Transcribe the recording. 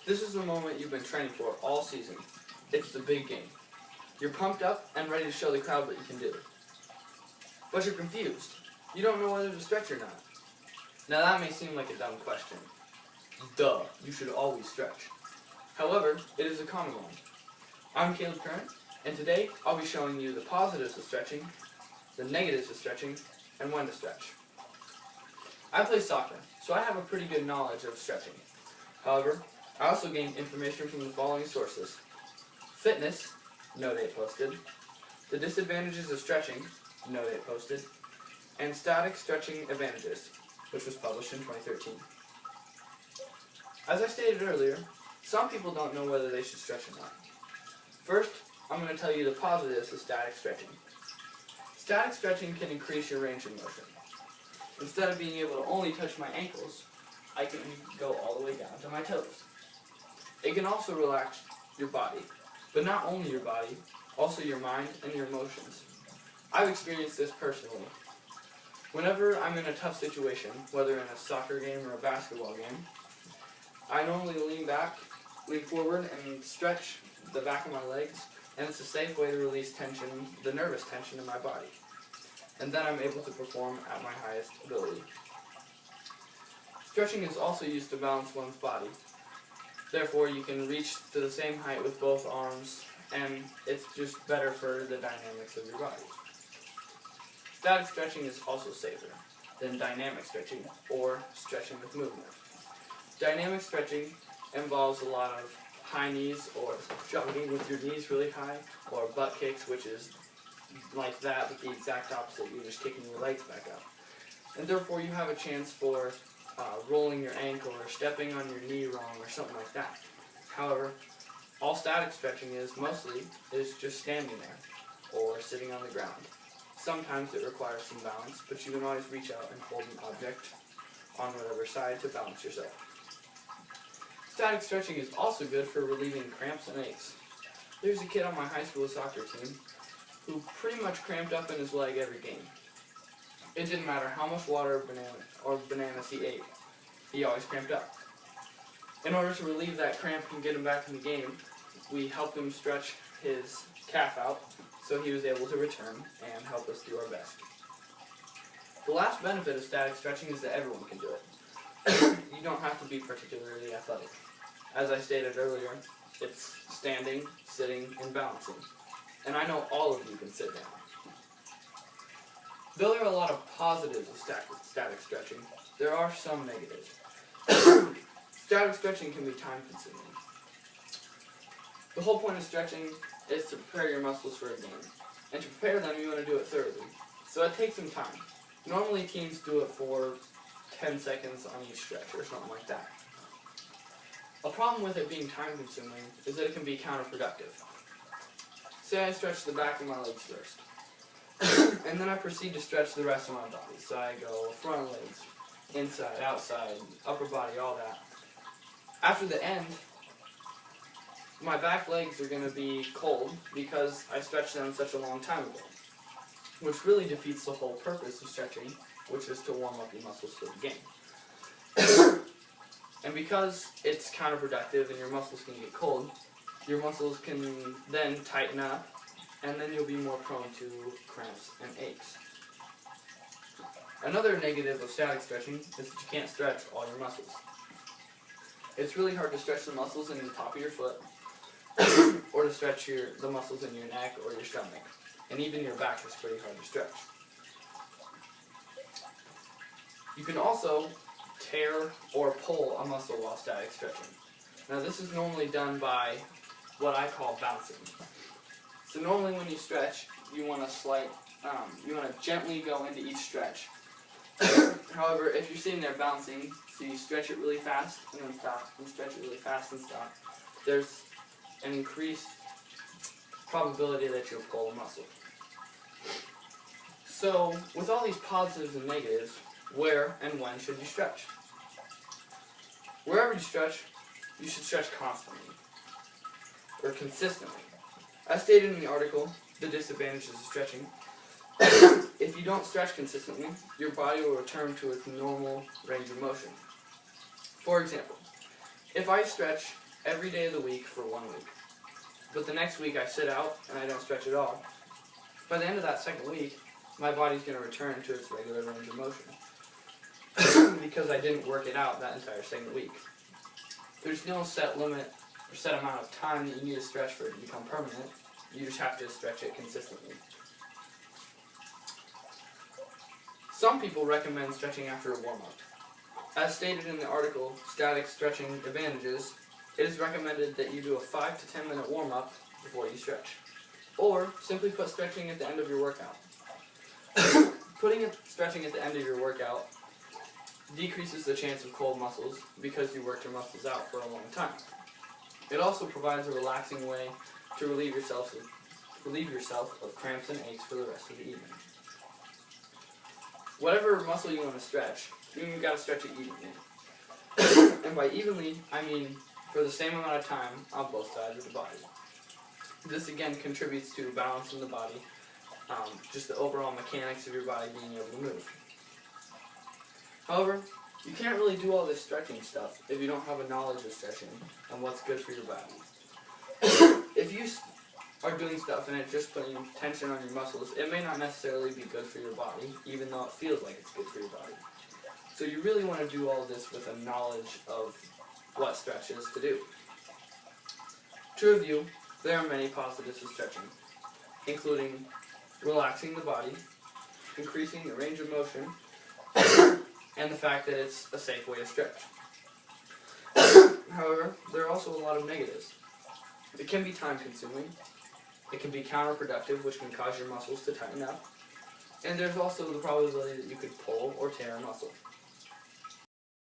This is the moment you've been training for all season. It's the big game. You're pumped up and ready to show the crowd what you can do. But you're confused. You don't know whether to stretch or not. Now that may seem like a dumb question. Duh, you should always stretch. However, it is a common one. I'm Caleb Curran, and today I'll be showing you the positives of stretching, the negatives of stretching, and when to stretch. I play soccer, so I have a pretty good knowledge of stretching. However, I also gained information from the following sources: Fitness, no date posted; The Disadvantages of Stretching, no date posted; and Static Stretching Advantages, which was published in 2013. As I stated earlier, some people don't know whether they should stretch or not. First, I'm going to tell you the positives of static stretching. Static stretching can increase your range of motion. Instead of being able to only touch my ankles, I can go all the way down to my toes. It can also relax your body, but not only your body, also your mind and your emotions. I've experienced this personally. Whenever I'm in a tough situation, whether in a soccer game or a basketball game, I normally lean forward and stretch the back of my legs, and it's a safe way to release tension, the nervous tension in my body. And then I'm able to perform at my highest ability. Stretching is also used to balance one's body. Therefore, you can reach to the same height with both arms, and it's just better for the dynamics of your body. Static stretching is also safer than dynamic stretching or stretching with movement. Dynamic stretching involves a lot of high knees or jogging with your knees really high, or butt kicks, which is like that, but the exact opposite. You're just kicking your legs back up. And therefore you have a chance for rolling your ankle or stepping on your knee wrong or something like that. However, all static stretching is just standing there or sitting on the ground. Sometimes it requires some balance, but you can always reach out and hold an object on whatever side to balance yourself. Static stretching is also good for relieving cramps and aches. There's a kid on my high school soccer team who pretty much cramped up in his leg every game. It didn't matter how much water or bananas he ate, he always cramped up. In order to relieve that cramp and get him back in the game, we helped him stretch his calf out so he was able to return and help us do our best. The last benefit of static stretching is that everyone can do it. You don't have to be particularly athletic. As I stated earlier, it's standing, sitting, and balancing. And I know all of you can sit down. Though there are a lot of positives of static stretching, there are some negatives. Static stretching can be time consuming. The whole point of stretching is to prepare your muscles for a game. And to prepare them, you want to do it thoroughly. So it takes some time. Normally teams do it for 10 seconds on each stretch or something like that. A problem with it being time consuming is that it can be counterproductive. Say I stretch the back of my legs first, and then I proceed to stretch the rest of my body. So I go front legs, inside, outside, upper body, all that. After the end, my back legs are going to be cold because I stretched them such a long time ago, which really defeats the whole purpose of stretching, which is to warm up your muscles for the game. And because it's counterproductive and your muscles can get cold, your muscles can then tighten up, and then you'll be more prone to cramps and aches. Another negative of static stretching is that you can't stretch all your muscles. It's really hard to stretch the muscles in the top of your foot, or to stretch the muscles in your neck or your stomach. And even your back is pretty hard to stretch. You can also tear or pull a muscle while static stretching. Now this is normally done by what I call bouncing. So normally when you stretch, you want to gently go into each stretch. However, if you're sitting there bouncing, so you stretch it really fast and then stop, and stretch it really fast and stop, there's an increased probability that you'll pull a muscle. So, with all these positives and negatives, where and when should you stretch? Wherever you stretch, you should stretch constantly, or consistently. As stated in the article, The Disadvantages of Stretching, if you don't stretch consistently, your body will return to its normal range of motion. For example, if I stretch every day of the week for 1 week. But the next week I sit out and I don't stretch at all. By the end of that second week, my body's going to return to its regular range of motion because I didn't work it out that entire second week. There's no set limit or set amount of time that you need to stretch for it to become permanent. You just have to stretch it consistently. Some people recommend stretching after a warm-up. As stated in the article, Static Stretching Advantages, it is recommended that you do a 5 to 10 minute warm-up before you stretch. Or simply put stretching at the end of your workout. Putting stretching at the end of your workout decreases the chance of cold muscles because you worked your muscles out for a long time. It also provides a relaxing way to relieve yourself of cramps and aches for the rest of the evening. Whatever muscle you want to stretch, you've got to stretch it evenly. And by evenly, I mean for the same amount of time on both sides of the body. This again contributes to balance in the body, just the overall mechanics of your body being able to move. However, you can't really do all this stretching stuff if you don't have a knowledge of stretching and what's good for your body. If you are doing stuff and it's just putting tension on your muscles, it may not necessarily be good for your body, even though it feels like it's good for your body. So you really want to do all this with a knowledge of what stretch is to do. To review, there are many positives of stretching, including relaxing the body, increasing the range of motion, and the fact that it's a safe way to stretch. However, there are also a lot of negatives. It can be time-consuming, it can be counterproductive, which can cause your muscles to tighten up, and there's also the probability that you could pull or tear a muscle.